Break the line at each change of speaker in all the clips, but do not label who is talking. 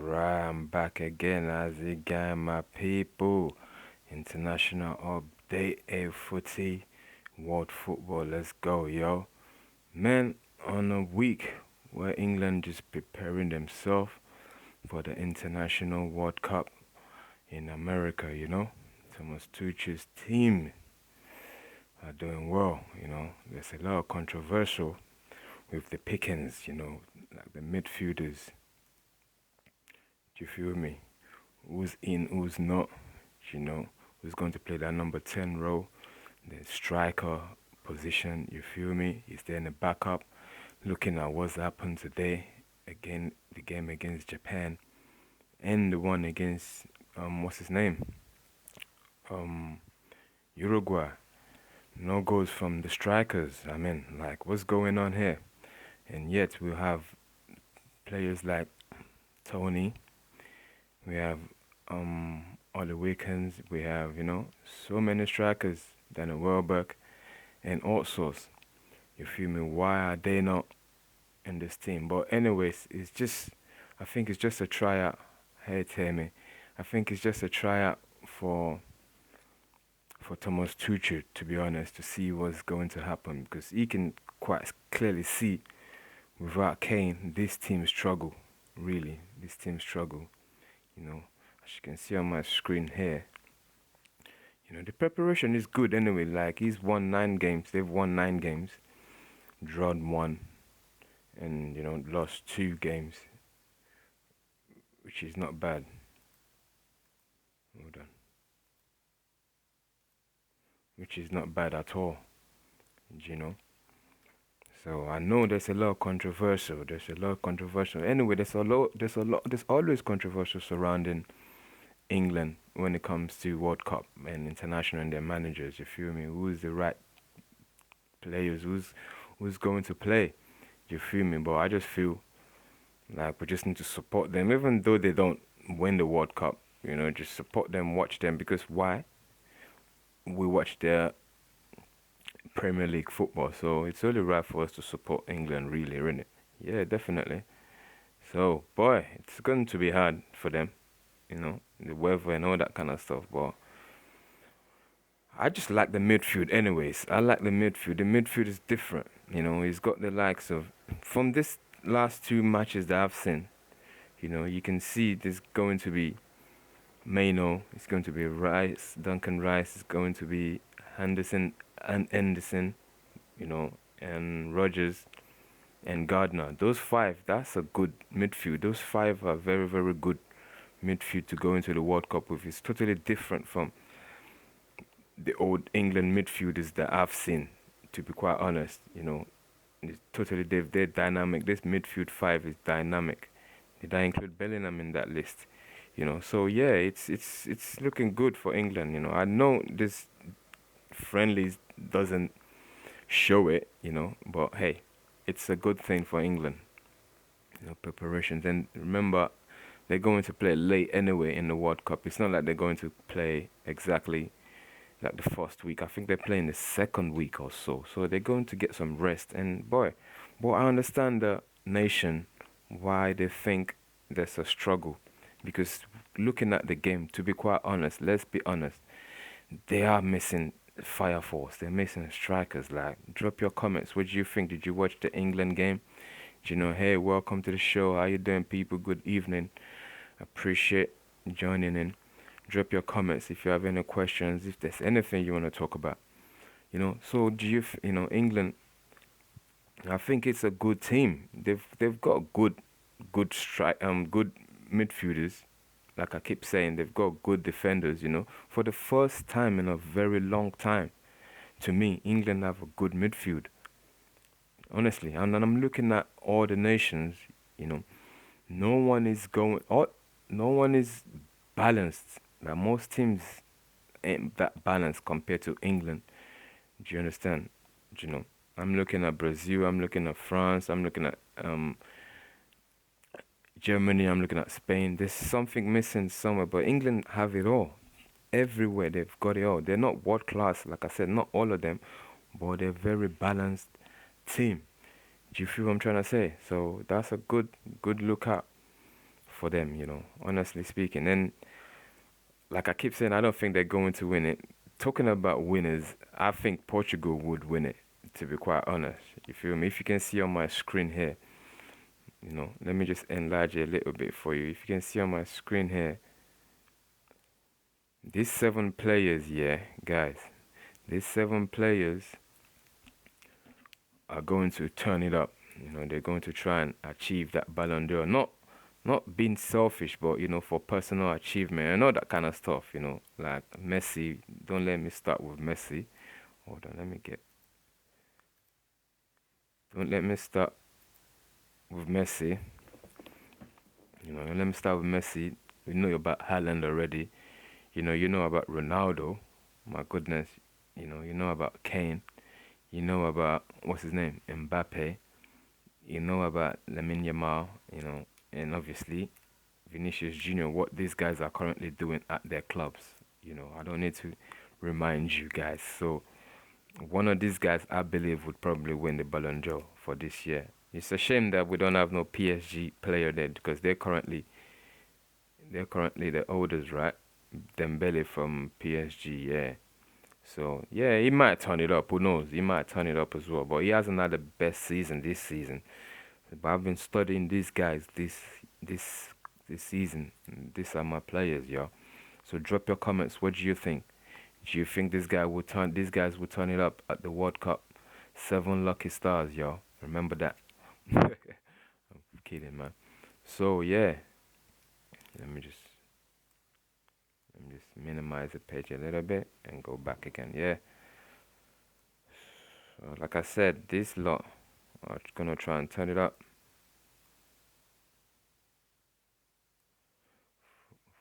Right, I'm back again as again, my people. International update, a footy, world football. Let's go, yo. Man, on a week where England just preparing themselves for the International World Cup in America. Thomas Tuchel's team are doing well. There's a lot of controversial with the pickings, like the midfielders. Do you feel me? Who's in, who's not, you know, who's going to play that number 10 role, the striker position, you feel me? Is there in the backup? Looking at what's happened today, again, the game against Japan, and the one against, what's his name? Um, Uruguay. No goals from the strikers. I mean, like, what's going on here? And yet, we have players like Tony, we have on the weekends we have so many strikers than a Welbeck and all sorts. You feel me? Why are they not in this team? But anyways, I think it's just a tryout. Hey Tammy, I think it's just a tryout for Thomas Tuchel, to be honest, to see what's going to happen because he can quite clearly see without Kane this team struggle. Really, this team struggle. You know, as you can see on my screen here. The preparation is good anyway. Like he's won 9 games. They've won 9 games, drawn one, and lost 2 games, which is not bad. Hold on, which is not bad at all. You know. So I know there's a lot of controversial. There's a lot of controversial. Anyway, there's a lot. There's a lot. There's always controversial surrounding England when it comes to World Cup and international and their managers. You feel me? Who's the right players? Who's going to play? You feel me? But I just feel like we just need to support them, even though they don't win the World Cup. Just support them, watch them, because why? We watch their Premier League football, so it's only right for us to support England, really, isn't it? Yeah, definitely. So, boy, it's going to be hard for them, the weather and all that kind of stuff. But I just like the midfield, anyways. I like the midfield. The midfield is different. He's got the likes of from this last 2 matches that I've seen. You can see there's going to be Maino, it's going to be Rice, Duncan Rice, it's going to be Henderson and Anderson, and Rogers and Gardner. Those five, that's a good midfield. Those five are very, very good midfield to go into the World Cup with. It's totally different from the old England midfielders that I've seen, to be quite honest. It's totally they're dynamic. This midfield five is dynamic. Did I include Bellingham in that list? So yeah, it's looking good for England. I know this friendlies doesn't show it, but hey, it's a good thing for England. Preparations, and remember, they're going to play late anyway in the World Cup. It's not like they're going to play exactly like the first week. I think they're playing the second week or so. So they're going to get some rest. And boy, I understand the nation why they think there's a struggle. Because looking at the game, to be quite honest, let's be honest, they are missing fire force. They're missing strikers. Like, drop your comments. What do you think? Did you watch the England game? Hey, welcome to the show. How you doing, people? Good evening. Appreciate joining in. Drop your comments if you have any questions, if there's anything you want to talk about. So do England? I think it's a good team. They've got good midfielders. Like I keep saying, they've got good defenders. For the first time in a very long time, to me, England have a good midfield. Honestly, and then I'm looking at all the nations. You know, no one is going. No one is balanced. Like most teams ain't that balanced compared to England. Do you understand? Do you know? I'm looking at Brazil. I'm looking at France. I'm looking at Germany. I'm looking at Spain. There's something missing somewhere, but England have it all. Everywhere they've got it all. They're not world class, like I said, not all of them, but they're very balanced team. Do you feel what I'm trying to say? So that's a good look out for them, honestly speaking. And like I keep saying, I don't think they're going to win it. Talking about winners, I think Portugal would win it, to be quite honest. You feel me? If you can see on my screen here, let me just enlarge it a little bit for you. If you can see on my screen here, these 7 players, yeah, guys, these 7 players are going to turn it up. They're going to try and achieve that Ballon d'Or. Not being selfish, but for personal achievement and all that kind of stuff. Like Messi. Don't let me start with Messi. Hold on, let me get. Don't let me start with Messi. Let me start with Messi. You know about Haaland already. You know about Ronaldo. My goodness. You know about Kane. You know about what's his name, Mbappe. You know about Lamine Yamal. And obviously Vinicius Junior. What these guys are currently doing at their clubs. I don't need to remind you guys. So one of these guys, I believe, would probably win the Ballon d'Or for this year. It's a shame that we don't have no PSG player there because they're currently the oldest, right? Dembele from PSG, yeah. So yeah, he might turn it up. Who knows? He might turn it up as well. But he hasn't had the best season this season. But I've been studying these guys this this season. These are my players, y'all. So drop your comments. What do you think? Do you think these guys will turn it up at the World Cup? 7 lucky stars, y'all. Remember that. I'm kidding, man. So yeah, let me just minimize the page a little bit and go back again. Yeah. So like I said, this lot are gonna try and turn it up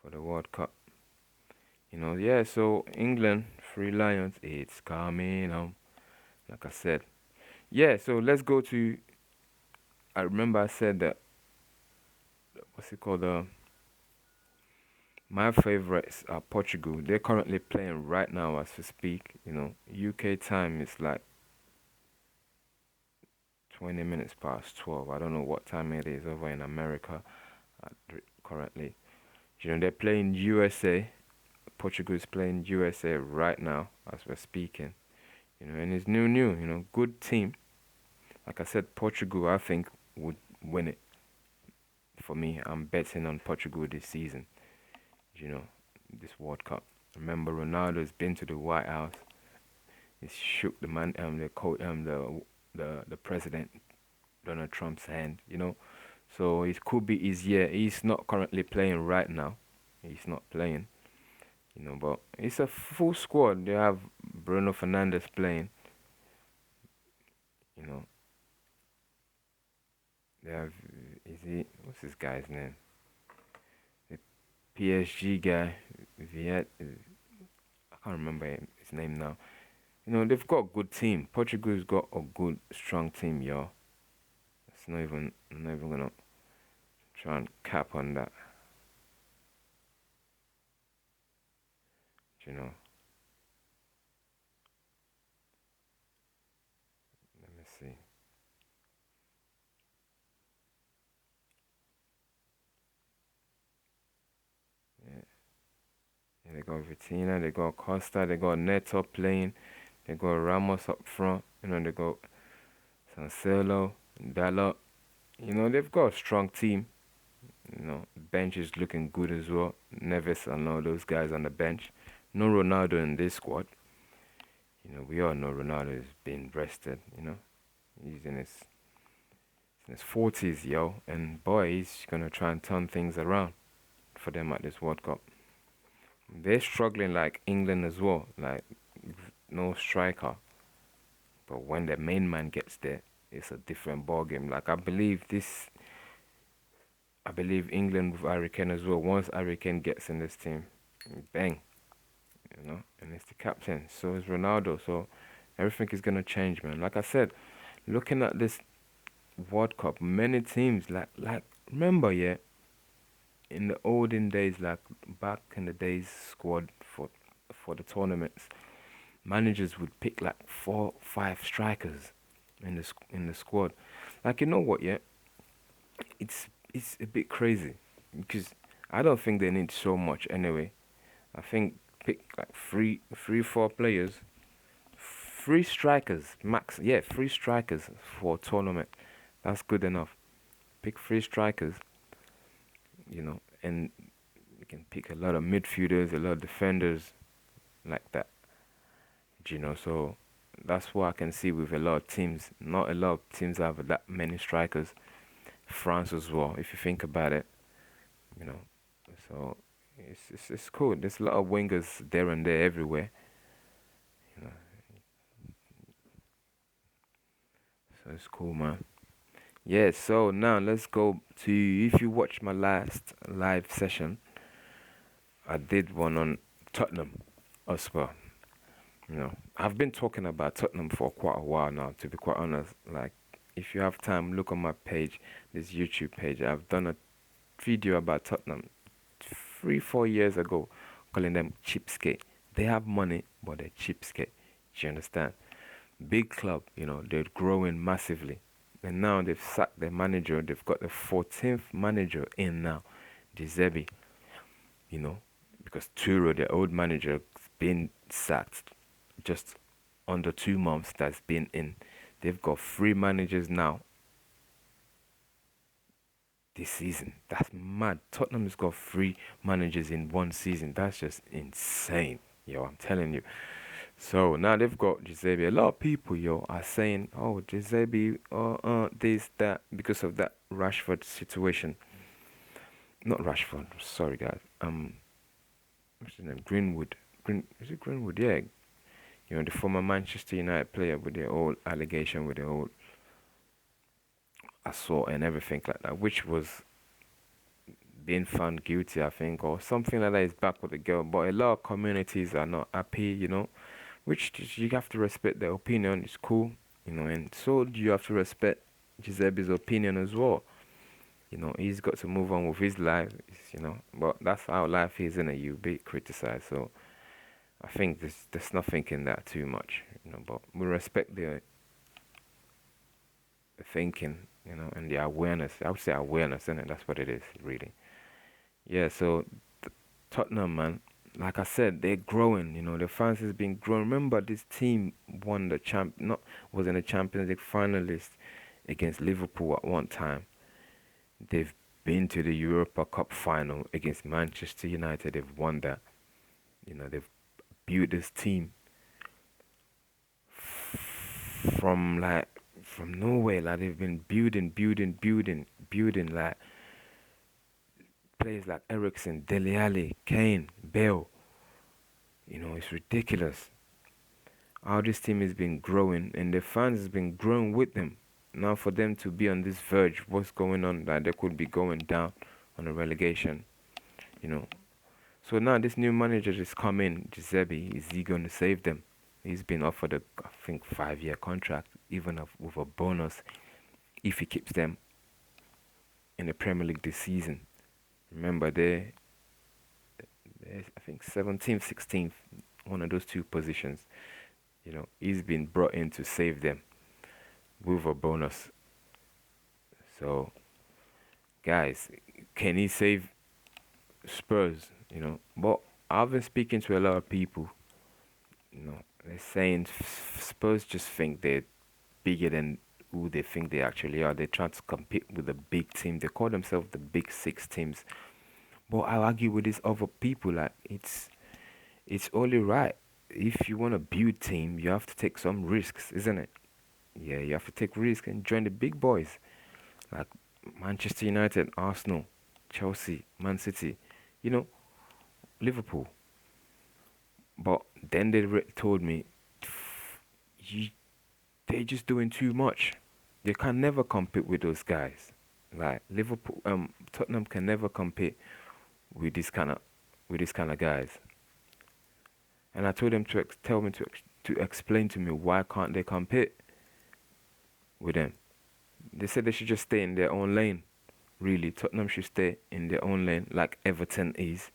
for the World Cup. Yeah. So England, Three Lions, it's coming on. Like I said, yeah. So let's go to. I remember I said that. What's it called? My favorites are Portugal. They're currently playing right now as we speak. UK time is like 20 minutes past 12. I don't know what time it is over in America currently. They're playing USA. Portugal is playing USA right now as we're speaking. And it's new. Good team. Like I said, Portugal, I think, would win it. For me, I'm betting on Portugal this season. This World Cup. Remember, Ronaldo's been to the White House. He shook the man, the president, Donald Trump's hand. So it could be his year. He's not currently playing right now. He's not playing. But it's a full squad. They have Bruno Fernandes playing. You know, they have what's this guy's name? The PSG guy, Viet. I can't remember his name now. They've got a good team. Portugal's got a good, strong team, y'all. It's not even. I'm not even gonna try and cap on that. You know. Let me see. Yeah. Yeah, they got Vitina, they got Costa, they got Neto playing, they got Ramos up front. They got Cancelo, Dalot. They've got a strong team. Bench is looking good as well. Neves and all those guys on the bench. No Ronaldo in this squad. We all know Ronaldo is being rested. He's in his 40s, yo, and boy, he's gonna try and turn things around for them at this World Cup. They're struggling like England as well, like no striker. But when the main man gets there, it's a different ball game. Like I believe England with Harry Kane as well. Once Harry Kane gets in this team, bang, and it's the captain. So is Ronaldo. So everything is gonna change, man. Like I said, looking at this World Cup, many teams like remember, yeah, in the olden days, like back in the days, squad for the tournaments, managers would pick like 4, 5 strikers in the squad. Like what, yeah, it's a bit crazy. because I don't think they need so much anyway. I think pick like three, 4 players, 3 strikers max. Yeah, 3 strikers for a tournament. That's good enough. Pick 3 strikers, and you can pick a lot of midfielders, a lot of defenders like that. So that's what I can see with a lot of teams. Not a lot of teams have that many strikers. France as well, if you think about it, you know. So it's cool. There's a lot of wingers there and there everywhere, you know. So it's cool, man. Yeah. So now let's go to, if you watched my last live session, I did one on Tottenham as well. I've been talking about Tottenham for quite a while now, to be quite honest. Like, if you have time, look on my page, this YouTube page. I've done a video about Tottenham 3, 4 years ago, calling them cheapskate. They have money, but they're cheapskate. Do you understand? Big club, they're growing massively. And now they've sacked their manager. They've got the 14th manager in now, Zerbi, you know, because Turo, their old manager, has been sacked just under 2 months that's been in. They've got 3 managers now this season. That's mad. Tottenham's got 3 managers in one season. That's just insane. Yo, I'm telling you. So now they've got Giuseppe. A lot of people, are saying, oh, Giuseppe, this, that, because of that Rashford situation. Not Rashford, sorry guys. What's his name? Greenwood. Is it Greenwood? Yeah. The former Manchester United player with the whole allegation, with the whole assault and everything like that, which was being found guilty, I think, or something like that. Is back with the girl. But a lot of communities are not happy, which you have to respect their opinion. It's cool, and so you have to respect Giuseppe's opinion as well. He's got to move on with his life, but that's how life is, innit? You be criticized, so I think there's nothing in that too much, but we respect the thinking, and the awareness. I would say awareness, innit? That's what it is, really. Yeah, so Tottenham, man, like I said, they're growing. The fans has been growing. Remember, this team won the not was in the Champions League finalist against Liverpool at one time. They've been to the Europa Cup final against Manchester United. They've won that. They've built this team from nowhere. Like, they've been building, like players like Ericsson, Dele Alli, Kane, Bale. It's ridiculous how this team has been growing, and the fans has been growing with them. Now for them to be on this verge, what's going on? That they could be going down on a relegation, you know. So now this new manager just come in, Giuseppe. Is he going to save them? He's been offered a, I think, 5-year contract, even with a bonus if he keeps them in the Premier League this season. Remember, they're I think 17th, 16th, one of those 2 positions. He's been brought in to save them with a bonus. So, guys, can he save Spurs? But I've been speaking to a lot of people. They're saying Spurs just think they're bigger than who they think they actually are. They're trying to compete with the big team. They call themselves the big 6 teams. But I argue with these other people, like, it's only right. If you want to build team, you have to take some risks, isn't it? Yeah, you have to take risks and join the big boys, like Manchester United, Arsenal, Chelsea, Man City, Liverpool. But then they told me, you, they're just doing too much. They can never compete with those guys. Like Liverpool, Tottenham can never compete with this kind of guys. And I told them to tell me to explain to me why can't they compete with them. They said they should just stay in their own lane. Really, Tottenham should stay in their own lane, like Everton is,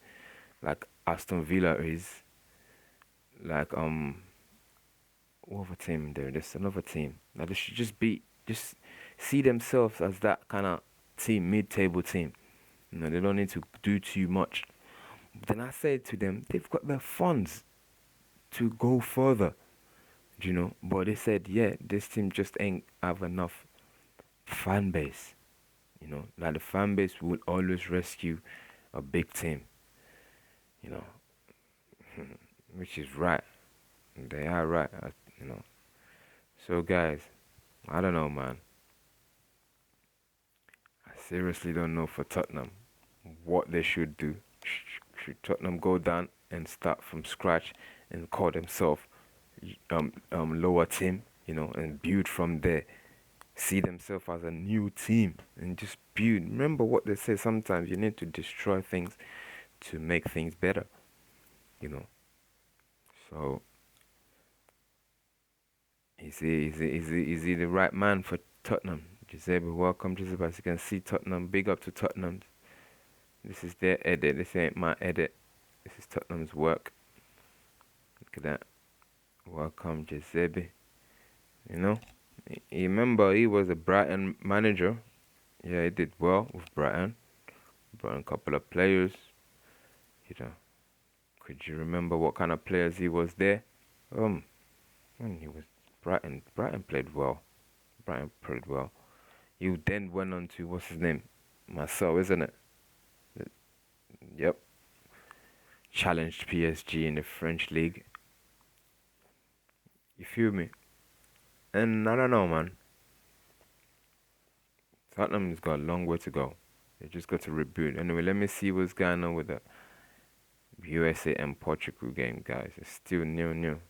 like Aston Villa is, like what other team there? There's another team. Like, they should just see themselves as that kind of team, mid-table team. They don't need to do too much. Then I said to them, they've got the funds to go further, But they said, yeah, this team just ain't have enough fan base, Like the fan base will always rescue a big team, you know, which is right. They are right, you know. So guys, I don't know, man. I seriously don't know for Tottenham what they should do. Should Tottenham go down and start from scratch and call themselves lower team, and build from there? See themselves as a new team and just build. Remember what they say, sometimes you need to destroy things to make things better, you know. So is he the right man for Tottenham? Zerbi, welcome, Zerbi. As you can see, Tottenham, big up to Tottenham. This is their edit. This ain't my edit. This is Tottenham's work. Look at that. Welcome, Zerbi. You know, remember he was a Brighton manager. Yeah, he did well with Brighton. Brought a couple of players. You know, could you remember what kind of players he was there? When he was Brighton played well. Brighton played well. He then went on to what's his name, Marcel, isn't it? Yep. Challenged PSG in the French league. You feel me? And I don't know, man. Tottenham's got a long way to go. They just got to reboot. Anyway, let me see what's going on with the USA and Portugal game, guys. It's still new.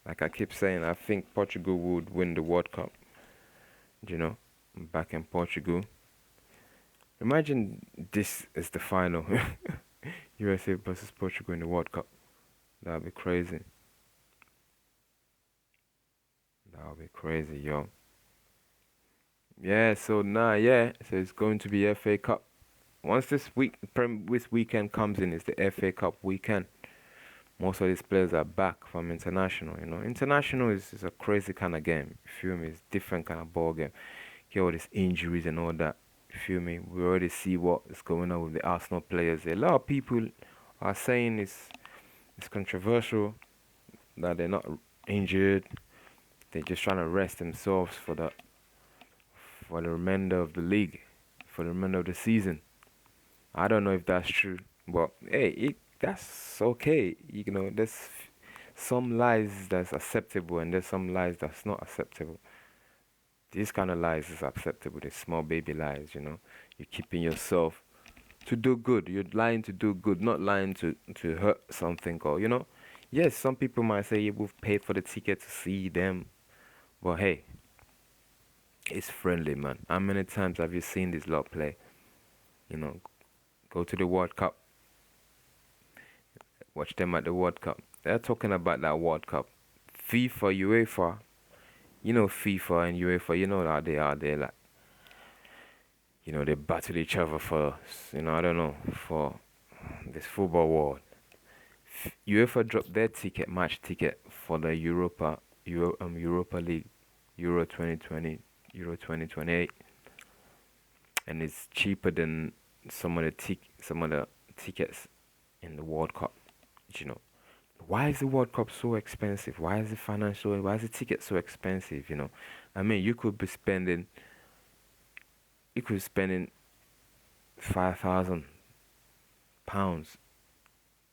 Like I keep saying, I think Portugal would win the World Cup. Back in Portugal. Imagine this is the final. USA versus Portugal in the World Cup. That would be crazy. That would be crazy, yo. Yeah, so so it's going to be FA Cup. Once this weekend comes in, it's the FA Cup weekend. Most of these players are back from international, International is a crazy kind of game. You feel me? It's different kind of ball game. Get all these injuries and all that. You feel me? We already see what is going on with the Arsenal players. A lot of people are saying it's controversial that they're not injured. They're just trying to rest themselves for the remainder of the league, for the remainder of the season. I don't know if that's true, but hey, that's okay. There's some lies that's acceptable and there's some lies that's not acceptable. These kind of lies is acceptable. The small baby lies, You're keeping yourself to do good. You're lying to do good, not lying to hurt something or, Yes, some people might say you've paid for the ticket to see them. But hey, it's friendly, man. How many times have you seen this lot play? Go to the World Cup. Watch them at the World Cup. They're talking about that World Cup. FIFA, UEFA. FIFA and UEFA, how they are. They like, they battle each other for, I don't know, for this football world. UEFA dropped their match ticket for the Europa League, Euro 2020, Euro 2028, and it's cheaper than some of the tickets in the World Cup. Why is the World Cup so expensive? Why is the ticket so expensive? I mean, you could be spending £5,000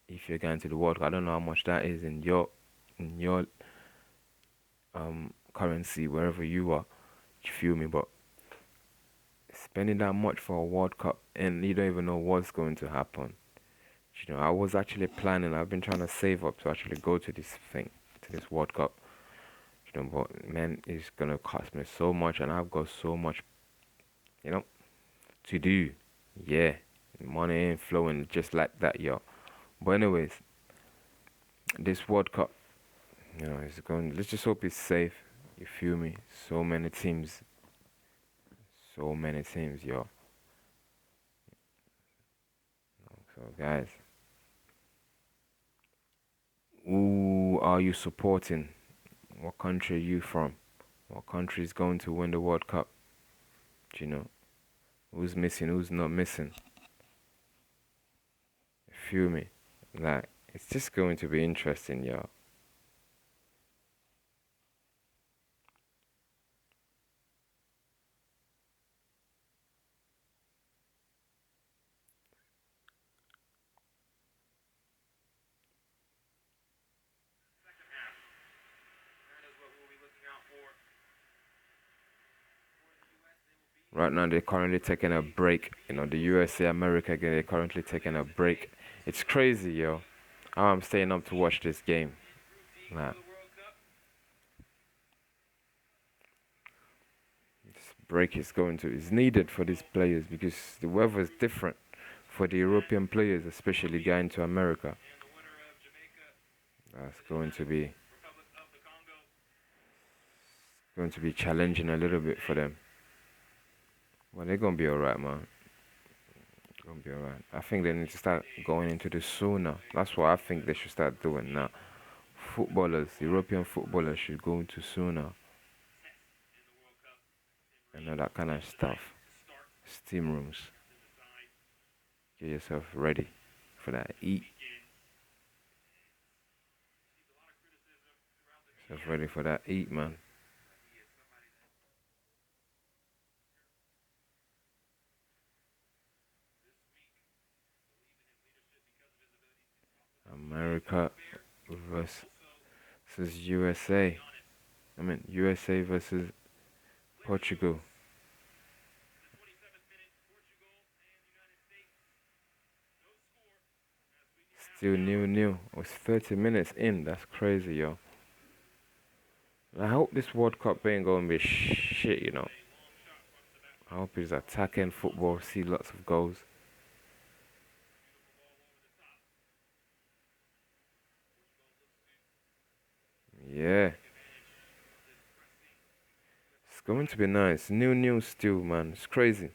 if you're going to the World Cup. I don't know how much that is in your currency wherever you are. You feel me? But spending that much for a World Cup and you don't even know what's going to happen. I was actually planning. I've been trying to save up to actually go to this World Cup. But man, it's gonna cost me so much, and I've got so much, to do. Yeah, money ain't flowing just like that, yo. But anyways, this World Cup, it's going. Let's just hope it's safe. You feel me? So many teams, yo. So guys, who are you supporting? What country are you from? What country is going to win the World Cup? Who's missing? Who's not missing? feel me? Like, it's just going to be interesting, yo. Right now, they're currently taking a break. You know, the USA, America, again, they're currently taking a break. It's crazy, yo. How I'm staying up to watch this game. Like, this break is needed for these players because the weather is different for the European players, especially going to America. That's going to be challenging a little bit for them. Well, they're gonna be alright, man. Gonna be alright. I think they need to start going into the sauna. That's what I think they should start doing now. Footballers, European footballers should go into sauna and all that kind of stuff. Steam rooms. Get yourself ready for that. Eat. Yourself ready for that. Eat, man. America versus USA. I mean, USA versus Portugal. Still new. It was 30 minutes in. That's crazy, yo. I hope this World Cup ain't gonna be shit, you know. I hope it's attacking football, see lots of goals. Yeah. It's going to be nice. New still, man. It's crazy.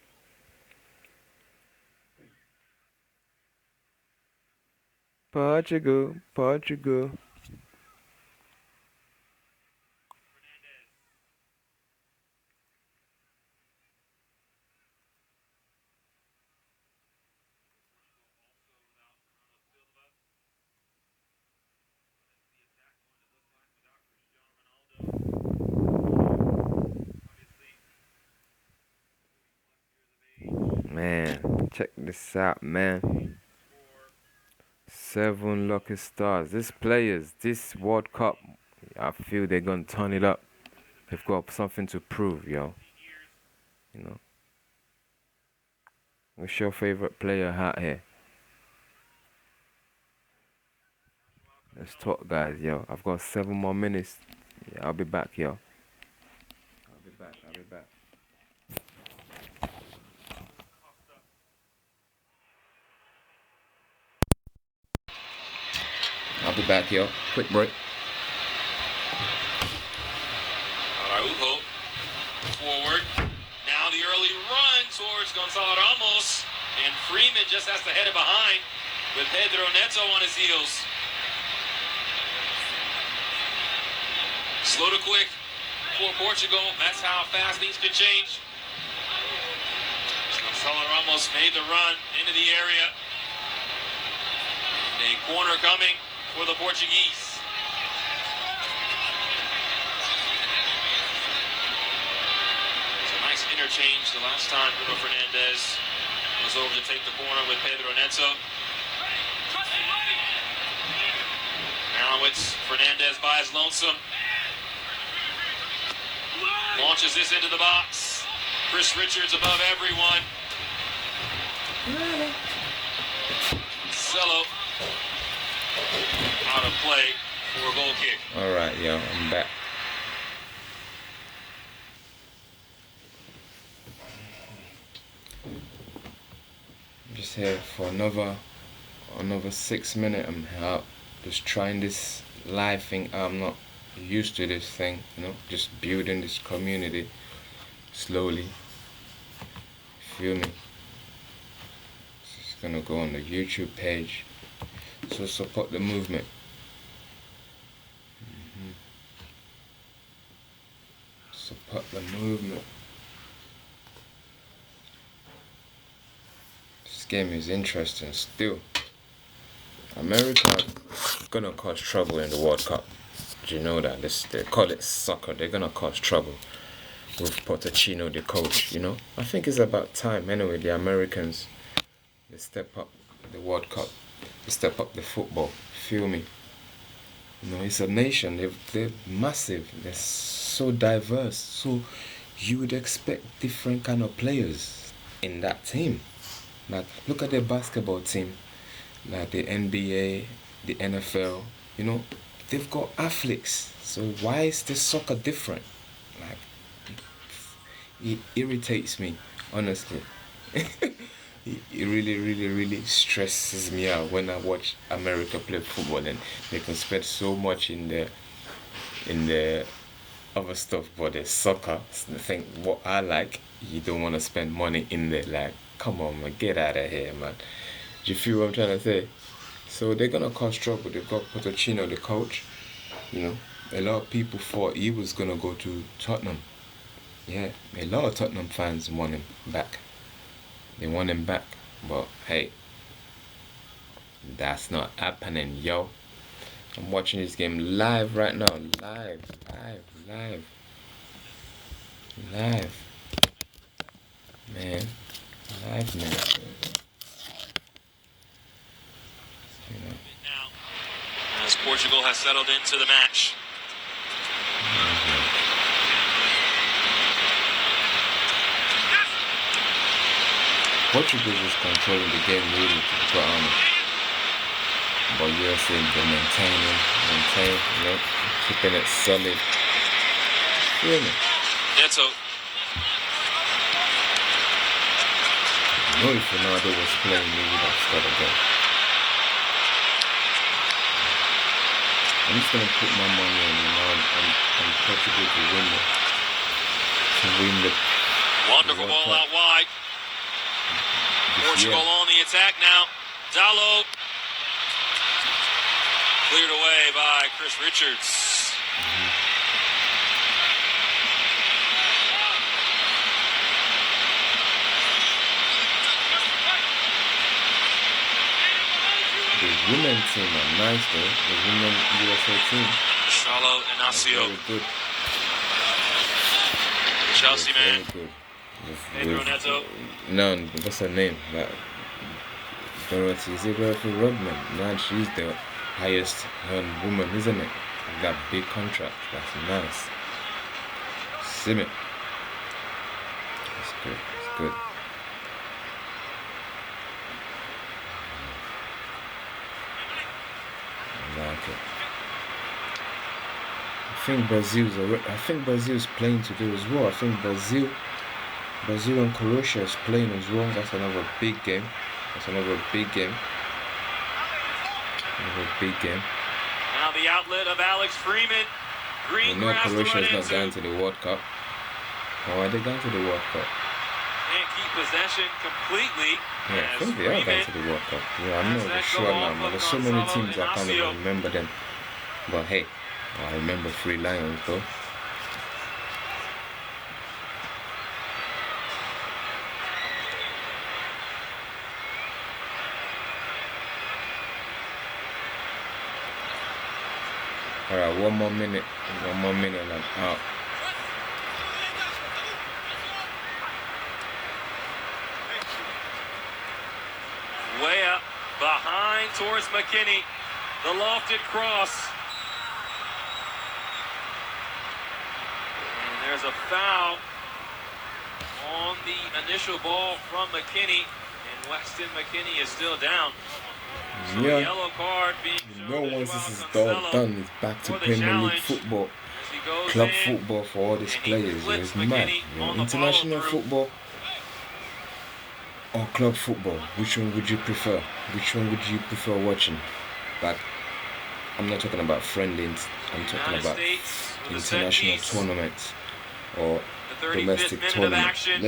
Portugal. Man, check this out, man. 7 lucky stars. These players, this World Cup, I feel they're gonna turn it up. They've got something to prove, yo. You know. What's your favorite player out here? Let's talk, guys, yo. I've got 7 more minutes. Yeah, I'll be back, yo. I'll be back. I'll be back, yo. Quick break.
Araujo forward. Now the early run towards Gonzalo Ramos. And Freeman just has to head it behind with Pedro Neto on his heels. Slow to quick for Portugal. That's how fast things could change. Gonzalo Ramos made the run into the area. A corner coming for the Portuguese. Interchange the last time Bruno Fernandes was over to take the corner with Pedro Neto. Now it's Fernandes by his lonesome. Launches this into the box. Chris Richards above everyone. Cello out of play for a goal kick.
Alright, yo, I'm back. Just here for another 6 minutes. I'm out just trying this live thing. I'm not used to this thing, you know, just building this community slowly. Feel me? It's gonna go on the YouTube page, so support the movement. Support the movement. This game is interesting still. America gonna cause trouble in the World Cup. Do you know that? They call it soccer. They're gonna cause trouble with Pochettino, the coach. You know, I think it's about time. Anyway, the Americans, they step up the World Cup. They step up the football. Feel me? You know, it's a nation. They're massive. They're so diverse. So you would expect different kind of players in that team. Like, look at their basketball team. Like the NBA, the NFL. You know, they've got athletes. So why is the soccer different? Like, it irritates me, honestly. It really, really, really stresses me out when I watch America play football, and they can spend so much in the other stuff, but the soccer, I think what I like, you don't want to spend money in there. Like, come on, man, get out of here, man. Do you feel what I'm trying to say? So they're gonna cause trouble. They've got Pochettino, the coach. You know, a lot of people thought he was gonna go to Tottenham. Yeah, a lot of Tottenham fans want him back. They want him back, but hey, that's not happening, yo. I'm watching this game live right now. Live. Man. Live, man. You know.
As Portugal has settled into the match.
Portugal is controlling the game really, to be quite honest. But USA, they're maintain, you know, keeping it solid. Feel me?
Neto.
I know if Ronaldo was playing, maybe that's got to go. I'm just gonna put my money on Ronaldo and Portugal to win the
Wonderful ball out wide. Portugal on the attack now. Dalot. Cleared away by Chris Richards.
The women team are nice though. The women USA team.
Shallow Inacio.
Very good.
Chelsea man.
Very good.
Pedro Neto.
No, what's her name? Dorothy, is it Dorothy Rodman? No, she's the highest woman, isn't it? That big contract. That's nice. See me? It's good. It's good. I like it. I think Brazil's playing today as well. I think Brazil and Croatia is playing as well. That's another big game. Another big game.
Now the outlet of Alex Freeman. Green
No,
grass
Croatia
to run
is not
into.
going to the World Cup. Oh, are they going to the World Cup?
Can't keep possession completely.
Yeah, I
as
think they are going
Freeman
to the World Cup. Yeah, I'm
has
not
that
sure
goal
now.
off
But
of
there's so many
Gonzalo
teams I can't
Inacio.
even remember them. But hey, I remember 3 Lions though. Alright, one more minute and I'm out.
Way up behind towards McKinney. The lofted cross. And there's a foul on the initial ball from McKinney. And Weston McKinney is still down. So
Yeah.
a yellow card being
You
shown
know,
to
once
Joao
this is
Cancelo
done, it's back to
for the
Premier League
challenge
football,
as he goes
club
in.
football for all these
and he
players.
flips
It's mad.
McKinney
You know,
on the
international
follow-through.
football or club football, which one would you prefer? Which one would you prefer watching? But I'm not talking about friendlies. I'm talking
United
about
States with a set
international
piece.
tournaments or
The 35th
domestic
minute of
tournament.
action.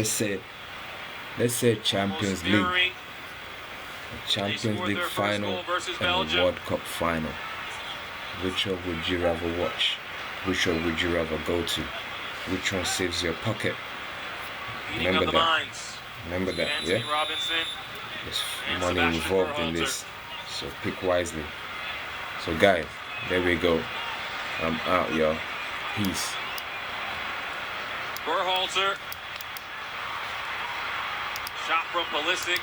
Let's say Champions
Almost
League,
mirroring.
Champions
scored
League
their first
final,
goal versus
and the
Belgium.
World Cup final. Which one would you rather watch? Which one would you rather go to? Which one saves your pocket?
Meeting
Remember
of the
that.
minds.
Remember that,
Anthony
yeah?
Robinson
There's
and
money
Sebastian
involved in
Berhalter.
this. So pick wisely. So guys, there we go. I'm out, y'all. Peace.
Berhalter. Shot from Pulisic.